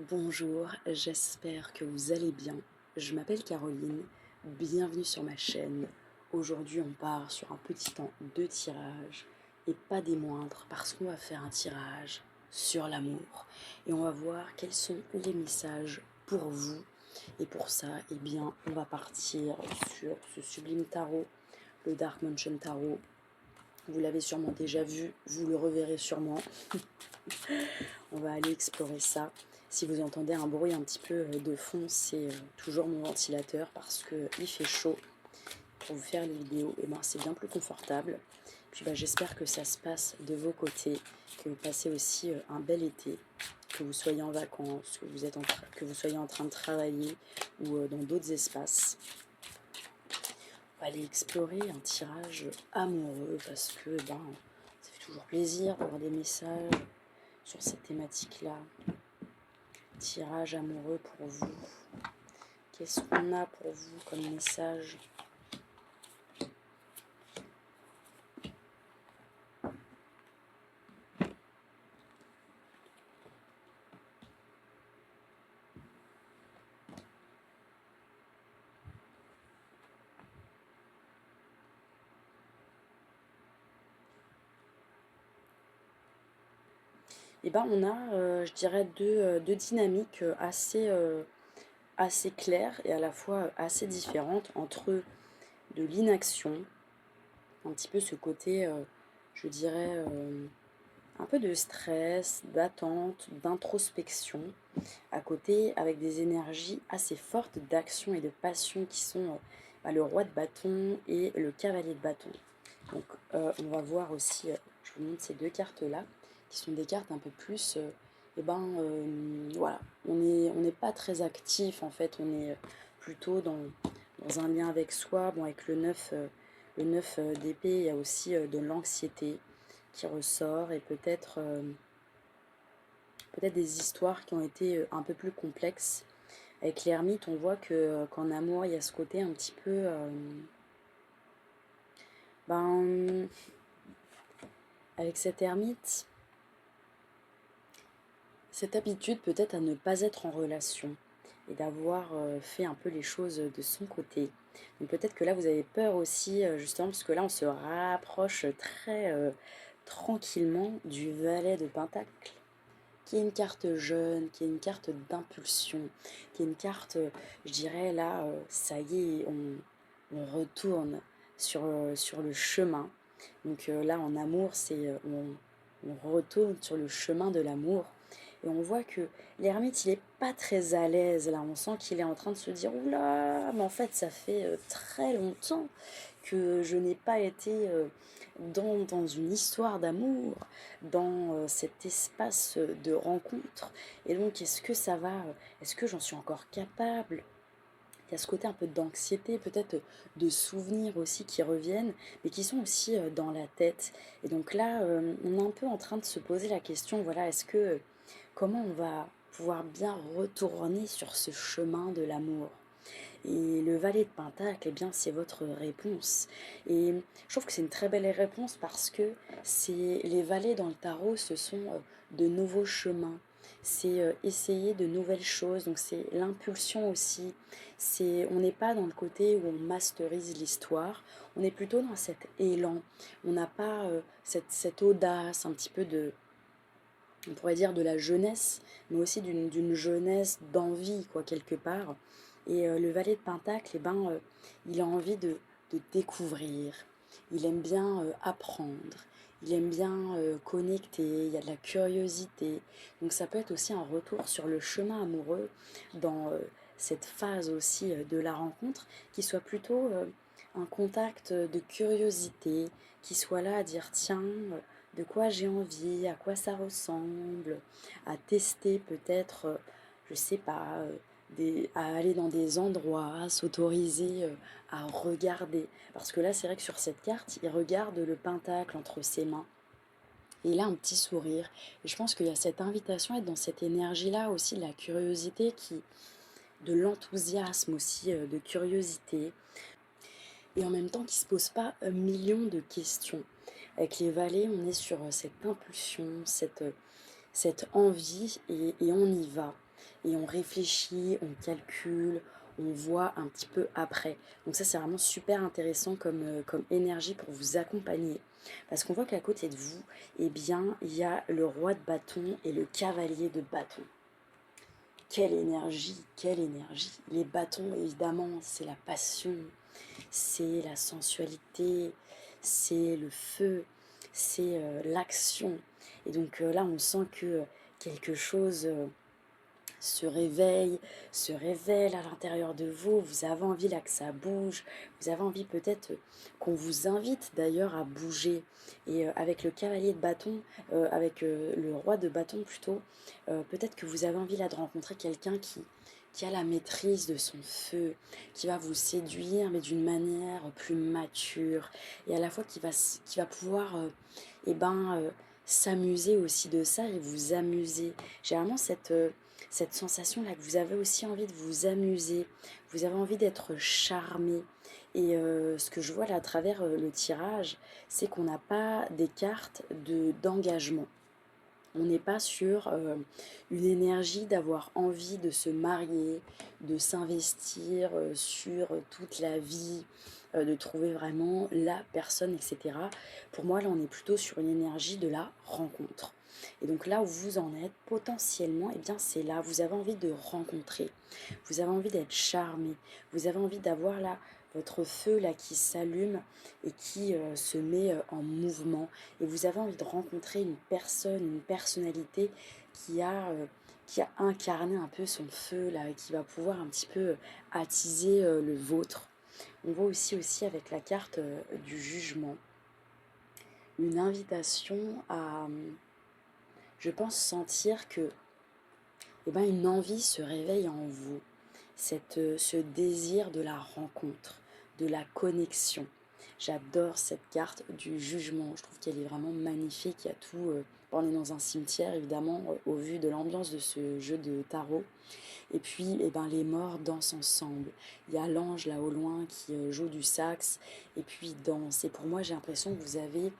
Bonjour, j'espère que vous allez bien. Je m'appelle Caroline, bienvenue sur ma chaîne. Aujourd'hui, on part sur un petit temps de tirage et pas des moindres parce qu'on va faire un tirage sur l'amour et on va voir quels sont les messages pour vous. Et pour ça, eh bien, on va partir sur ce sublime tarot, le Dark Mansion Tarot. Vous l'avez sûrement déjà vu, vous le reverrez sûrement. On va aller explorer ça. Si vous entendez un bruit un petit peu de fond, c'est toujours mon ventilateur parce qu'il fait chaud. Pour vous faire les vidéos, et ben, c'est bien plus confortable. Puis j'espère que ça se passe de vos côtés, que vous passez aussi un bel été, que vous soyez en vacances, que vous soyez en train de travailler ou dans d'autres espaces. On va aller explorer un tirage amoureux parce que ça fait toujours plaisir d'avoir des messages sur cette thématique-là. Tirage amoureux pour vous. Qu'est-ce qu'on a pour vous comme message? Et on a, je dirais, deux dynamiques assez claires et à la fois assez différentes entre de l'inaction, un petit peu ce côté, je dirais, un peu de stress, d'attente, d'introspection, à côté avec des énergies assez fortes d'action et de passion qui sont le roi de bâton et le cavalier de bâton. Donc on va voir aussi, je vous montre ces deux cartes-là, qui sont des cartes un peu plus, voilà, on n'est pas très actif en fait, on est plutôt dans un lien avec soi. Bon, avec le 9 d'épée, il y a aussi de l'anxiété qui ressort et peut-être des histoires qui ont été un peu plus complexes. Avec l'ermite, on voit qu'en amour, il y a ce côté un petit peu... avec cette ermite, cette habitude peut-être à ne pas être en relation et d'avoir fait un peu les choses de son côté. Donc peut-être que là, vous avez peur aussi, justement, parce que là, on se rapproche très tranquillement du valet de Pentacle, qui est une carte jeune, qui est une carte d'impulsion, qui est une carte, je dirais là, ça y est, on retourne sur le chemin. Donc là, en amour, on retourne sur le chemin de l'amour. Et on voit que l'ermite, il n'est pas très à l'aise là. On sent qu'il est en train de se dire, oula, mais en fait, ça fait très longtemps que je n'ai pas été dans une histoire d'amour, dans cet espace de rencontre. Et donc, est-ce que ça va, est-ce que j'en suis encore capable? Il y a ce côté un peu d'anxiété, peut-être de souvenirs aussi qui reviennent, mais qui sont aussi dans la tête. Et donc là, on est un peu en train de se poser la question, voilà, comment on va pouvoir bien retourner sur ce chemin de l'amour? Et le valet de Pentacle, eh bien, c'est votre réponse. Et je trouve que c'est une très belle réponse parce que les valets dans le tarot, ce sont de nouveaux chemins. C'est essayer de nouvelles choses. Donc c'est l'impulsion aussi. On n'est pas dans le côté où on masterise l'histoire. On est plutôt dans cet élan. On n'a pas cette audace, un petit peu on pourrait dire de la jeunesse, mais aussi d'une jeunesse d'envie, quoi, quelque part. Et le valet de Pentacle, il a envie de découvrir, il aime bien apprendre, il aime bien connecter, il y a de la curiosité. Donc ça peut être aussi un retour sur le chemin amoureux dans cette phase aussi de la rencontre, qui soit plutôt un contact de curiosité, qui soit là à dire tiens, de quoi j'ai envie, à quoi ça ressemble, à tester peut-être, je sais pas, à aller dans des endroits, à s'autoriser à regarder. Parce que là, c'est vrai que sur cette carte, il regarde le pentacle entre ses mains. Et il a un petit sourire. Et je pense qu'il y a cette invitation à être dans cette énergie-là aussi, de la curiosité, de l'enthousiasme aussi, de curiosité. Et en même temps qui ne se pose pas un million de questions. Avec les valets, on est sur cette impulsion, cette envie et on y va. et on réfléchit, on calcule, on voit un petit peu après. Donc ça, c'est vraiment super intéressant comme énergie pour vous accompagner. Parce qu'on voit qu'à côté de vous, eh bien, il y a le roi de bâton et le cavalier de bâton. Quelle énergie, quelle énergie. Les bâtons, évidemment, c'est la passion, c'est la sensualité, c'est le feu, c'est l'action. Et donc là, on sent que quelque chose se réveille, se révèle à l'intérieur de vous. Vous avez envie là que ça bouge. Vous avez envie peut-être qu'on vous invite d'ailleurs à bouger. Et avec le cavalier de bâton, avec le roi de bâton plutôt, peut-être que vous avez envie là de rencontrer quelqu'un qui a la maîtrise de son feu, qui va vous séduire, mais d'une manière plus mature, et à la fois qui va pouvoir s'amuser aussi de ça et vous amuser. J'ai vraiment cette sensation-là que vous avez aussi envie de vous amuser, vous avez envie d'être charmé. Et ce que je vois là à travers le tirage, c'est qu'on n'a pas des cartes d'engagement. On n'est pas sur une énergie d'avoir envie de se marier, de s'investir sur toute la vie, de trouver vraiment la personne, etc. Pour moi, là, on est plutôt sur une énergie de la rencontre. Et donc là où vous en êtes, potentiellement, eh bien, c'est là, vous avez envie de rencontrer, vous avez envie d'être charmé, vous avez envie d'avoir là votre feu là qui s'allume et qui se met en mouvement, et vous avez envie de rencontrer une personne, une personnalité qui a incarné un peu son feu là, et qui va pouvoir un petit peu attiser le vôtre. On voit aussi avec la carte du jugement, une invitation à, je pense, sentir que une envie se réveille en vous, ce désir de la rencontre, de la connexion. J'adore cette carte du jugement, je trouve qu'elle est vraiment magnifique. Il y a tout, on est dans un cimetière évidemment, au vu de l'ambiance de ce jeu de tarot. Et puis les morts dansent ensemble. Il y a l'ange là au loin qui joue du sax et puis danse. Et pour moi, j'ai l'impression que vous avez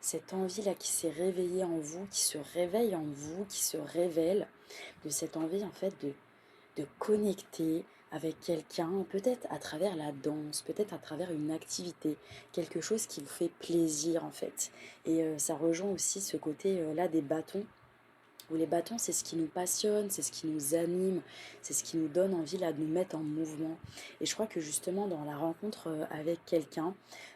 cette envie là qui s'est réveillée en vous, qui se réveille en vous, qui se révèle, de cette envie en fait de connecter avec quelqu'un, peut-être à travers la danse, peut-être à travers une activité, quelque chose qui vous fait plaisir en fait. Et ça rejoint aussi ce côté là des bâtons, où les bâtons, c'est ce qui nous passionne, c'est ce qui nous anime, c'est ce qui nous donne envie là de nous mettre en mouvement. Et je crois que justement dans la rencontre avec quelqu'un,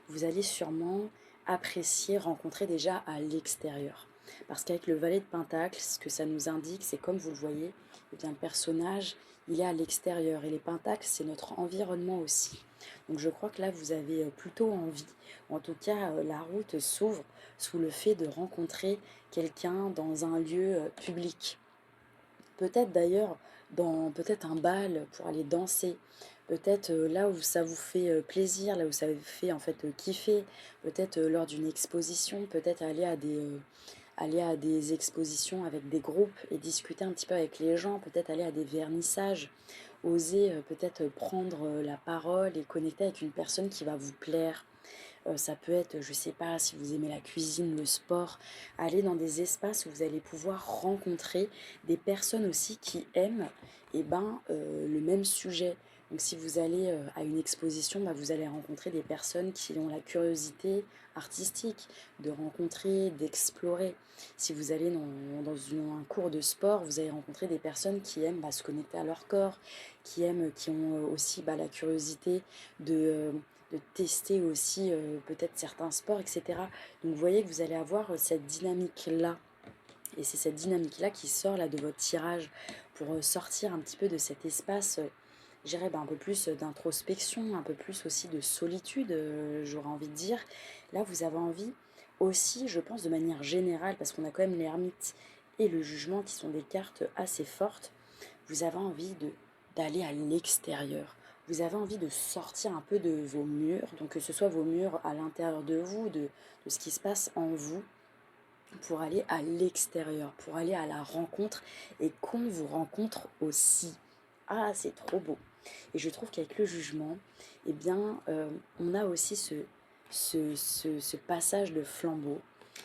vous allez sûrement apprécier rencontrer déjà à l'extérieur. Parce qu'avec le valet de Pentacle, ce que ça nous indique, c'est comme vous le voyez, eh bien, le personnage, il est à l'extérieur. Et les pentacles, c'est notre environnement aussi. Donc je crois que là, vous avez plutôt envie, en tout cas, la route s'ouvre sous le fait de rencontrer quelqu'un dans un lieu public. Peut-être d'ailleurs dans peut-être un bal pour aller danser. Peut-être là où ça vous fait plaisir, là où ça vous fait en fait kiffer. Peut-être lors d'une exposition, peut-être aller à des expositions avec des groupes et discuter un petit peu avec les gens, peut-être aller à des vernissages, oser peut-être prendre la parole et connecter avec une personne qui va vous plaire. Ça peut être, je sais pas, si vous aimez la cuisine, le sport, aller dans des espaces où vous allez pouvoir rencontrer des personnes aussi qui aiment le même sujet. Donc si vous allez à une exposition, vous allez rencontrer des personnes qui ont la curiosité artistique de rencontrer, d'explorer. Si vous allez un cours de sport, vous allez rencontrer des personnes qui aiment se connecter à leur corps, qui ont aussi la curiosité de tester aussi peut-être certains sports, etc. Donc vous voyez que vous allez avoir cette dynamique-là. Et c'est cette dynamique-là qui sort là de votre tirage pour sortir un petit peu de cet espace, je dirais un peu plus d'introspection, un peu plus aussi de solitude, j'aurais envie de dire. Là, vous avez envie aussi, je pense, de manière générale, parce qu'on a quand même l'ermite et le jugement qui sont des cartes assez fortes, vous avez envie d'aller à l'extérieur. Vous avez envie de sortir un peu de vos murs, donc que ce soit vos murs à l'intérieur de vous, de ce qui se passe en vous, pour aller à l'extérieur, pour aller à la rencontre et qu'on vous rencontre aussi. Ah, c'est trop beau. Et je trouve qu'avec le jugement, on a aussi ce passage de flambeau.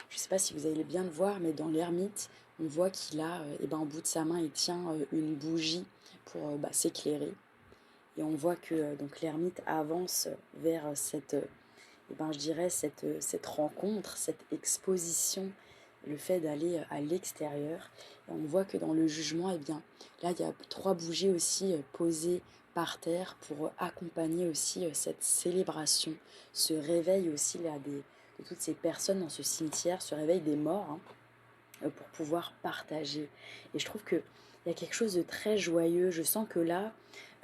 Je ne sais pas si vous allez bien le voir, mais dans l'ermite, On voit qu'il a, au bout de sa main, il tient une bougie pour s'éclairer. Et on voit que donc l'ermite avance vers je dirais cette rencontre, cette exposition, le fait d'aller à l'extérieur. Et on voit que dans le jugement, là, il y a trois bougies aussi posées par terre pour accompagner aussi cette célébration, ce réveil aussi là, de toutes ces personnes dans ce cimetière, ce réveil des morts, hein, pour pouvoir partager. Et je trouve qu'il y a quelque chose de très joyeux. Je sens que là,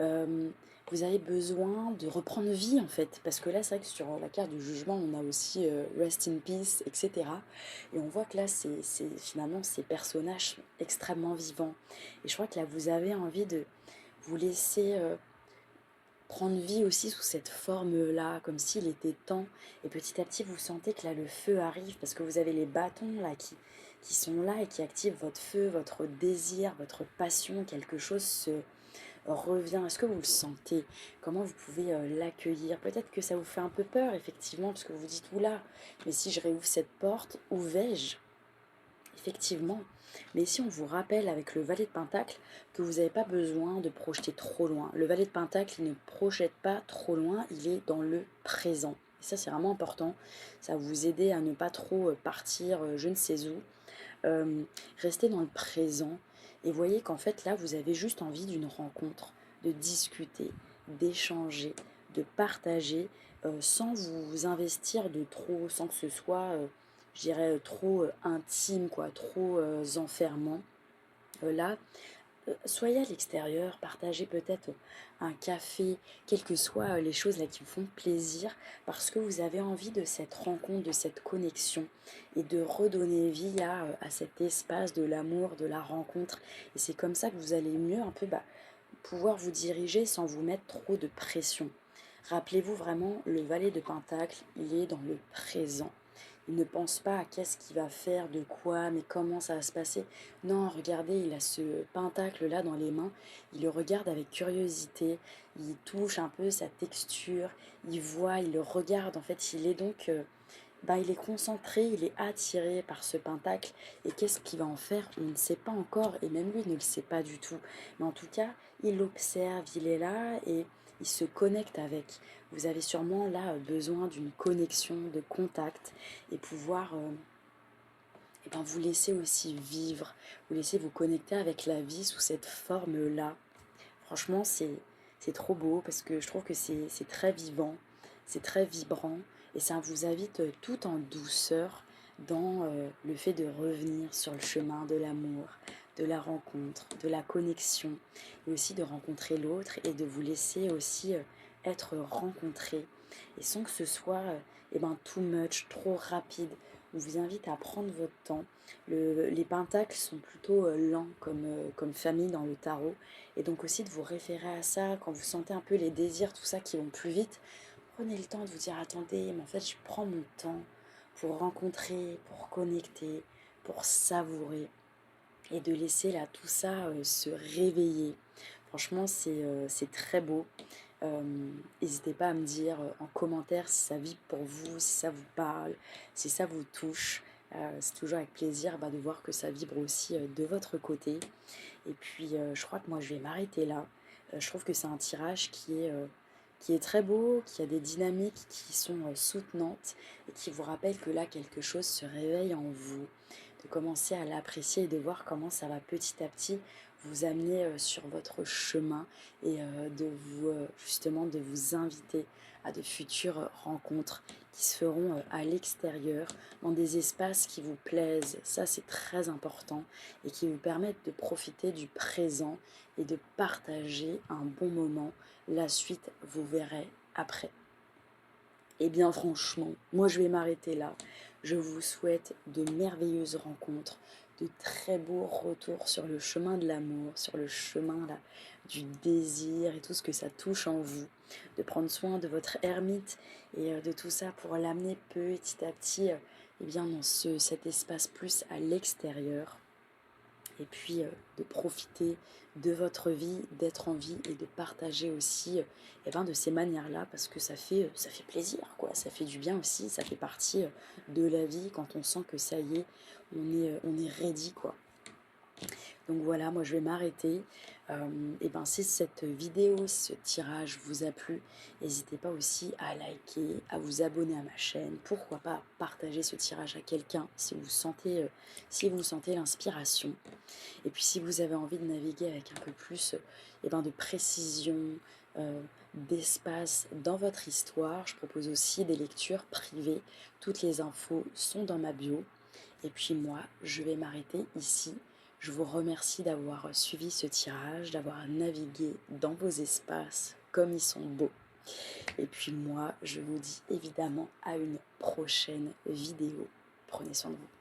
euh, vous avez besoin de reprendre vie en fait. Parce que là, c'est vrai que sur la carte du jugement, on a aussi Rest in Peace, etc. Et on voit que là, finalement ces personnages sont extrêmement vivants. Et je crois que là, vous avez envie de vous laisser prendre vie aussi sous cette forme-là, comme s'il était temps. Et petit à petit, vous sentez que là, le feu arrive, parce que vous avez les bâtons là qui sont là et qui activent votre feu, votre désir, votre passion. Quelque chose se revient. Est-ce que vous le sentez? Comment vous pouvez l'accueillir? Peut-être que ça vous fait un peu peur, effectivement, parce que vous vous dites, oula, mais si je réouvre cette porte, où vais-je? Effectivement. Mais si on vous rappelle avec le valet de Pentacle que vous n'avez pas besoin de projeter trop loin. Le valet de Pentacle, il ne projette pas trop loin, il est dans le présent. Et ça, c'est vraiment important. Ça va vous aider à ne pas trop partir je ne sais où. Euh, Restez dans le présent et voyez qu'en fait, là, vous avez juste envie d'une rencontre, de discuter, d'échanger, de partager sans vous investir de trop, sans que ce soit je dirais, trop intime, quoi, trop enfermant. Là, soyez à l'extérieur, partagez peut-être un café, quelles que soient les choses là qui vous font plaisir, parce que vous avez envie de cette rencontre, de cette connexion, et de redonner vie à cet espace de l'amour, de la rencontre. Et c'est comme ça que vous allez mieux un peu pouvoir vous diriger sans vous mettre trop de pression. Rappelez-vous vraiment, le valet de Pentacle, il est dans le présent. Il ne pense pas à qu'est-ce qu'il va faire, de quoi, mais comment ça va se passer. Non, regardez, il a ce pentacle-là dans les mains. Il le regarde avec curiosité. Il touche un peu sa texture. Il voit, il le regarde. En fait, il est donc il est concentré, il est attiré par ce pentacle. Et qu'est-ce qu'il va en faire? On ne sait pas encore, et même lui ne le sait pas du tout. Mais en tout cas, il l'observe, il est là et il se connecte avec. Vous avez sûrement là besoin d'une connexion, de contact, et pouvoir vous laisser aussi vivre, vous laisser vous connecter avec la vie sous cette forme-là. Franchement, c'est trop beau parce que je trouve que c'est très vivant, c'est très vibrant et ça vous invite tout en douceur dans le fait de revenir sur le chemin de l'amour, de la rencontre, de la connexion et aussi de rencontrer l'autre et de vous laisser aussi être rencontré et sans que ce soit too much, trop rapide. On vous invite à prendre votre temps. Les pentacles sont plutôt lents comme famille dans le tarot et donc aussi de vous référer à ça quand vous sentez un peu les désirs, tout ça qui vont plus vite. Prenez le temps de vous dire attendez, mais en fait je prends mon temps pour rencontrer, pour connecter, pour savourer et de laisser là tout ça se réveiller. Franchement c'est très beau. N'hésitez pas à me dire en commentaire si ça vibre pour vous, si ça vous parle, si ça vous touche. C'est toujours avec plaisir de voir que ça vibre aussi de votre côté. Et puis, je crois que moi, je vais m'arrêter là. Je trouve que c'est un tirage qui est très beau, qui a des dynamiques qui sont soutenantes et qui vous rappelle que là, quelque chose se réveille en vous. De commencer à l'apprécier et de voir comment ça va petit à petit vous amener sur votre chemin et justement de vous inviter à de futures rencontres qui se feront à l'extérieur, dans des espaces qui vous plaisent. Ça, c'est très important et qui vous permettent de profiter du présent et de partager un bon moment. La suite, vous verrez après. Eh bien franchement, moi je vais m'arrêter là. Je vous souhaite de merveilleuses rencontres, de très beaux retours sur le chemin de l'amour, sur le chemin là, du désir et tout ce que ça touche en vous. De prendre soin de votre ermite et de tout ça pour l'amener petit à petit dans cet espace plus à l'extérieur et puis de profiter de votre vie, d'être en vie et de partager aussi de ces manières-là parce que ça fait plaisir, quoi. Ça fait du bien aussi, ça fait partie de la vie quand on sent que ça y est, on est ready, quoi. Donc voilà, moi je vais m'arrêter. Et ben si cette vidéo, ce tirage vous a plu, n'hésitez pas aussi à liker, à vous abonner à ma chaîne. Pourquoi pas partager ce tirage à quelqu'un si vous sentez l'inspiration. Et puis si vous avez envie de naviguer avec un peu plus de précision, d'espace dans votre histoire, je propose aussi des lectures privées. Toutes les infos sont dans ma bio. Et puis moi, je vais m'arrêter ici. Je vous remercie d'avoir suivi ce tirage, d'avoir navigué dans vos espaces comme ils sont beaux. Et puis moi, je vous dis évidemment à une prochaine vidéo. Prenez soin de vous.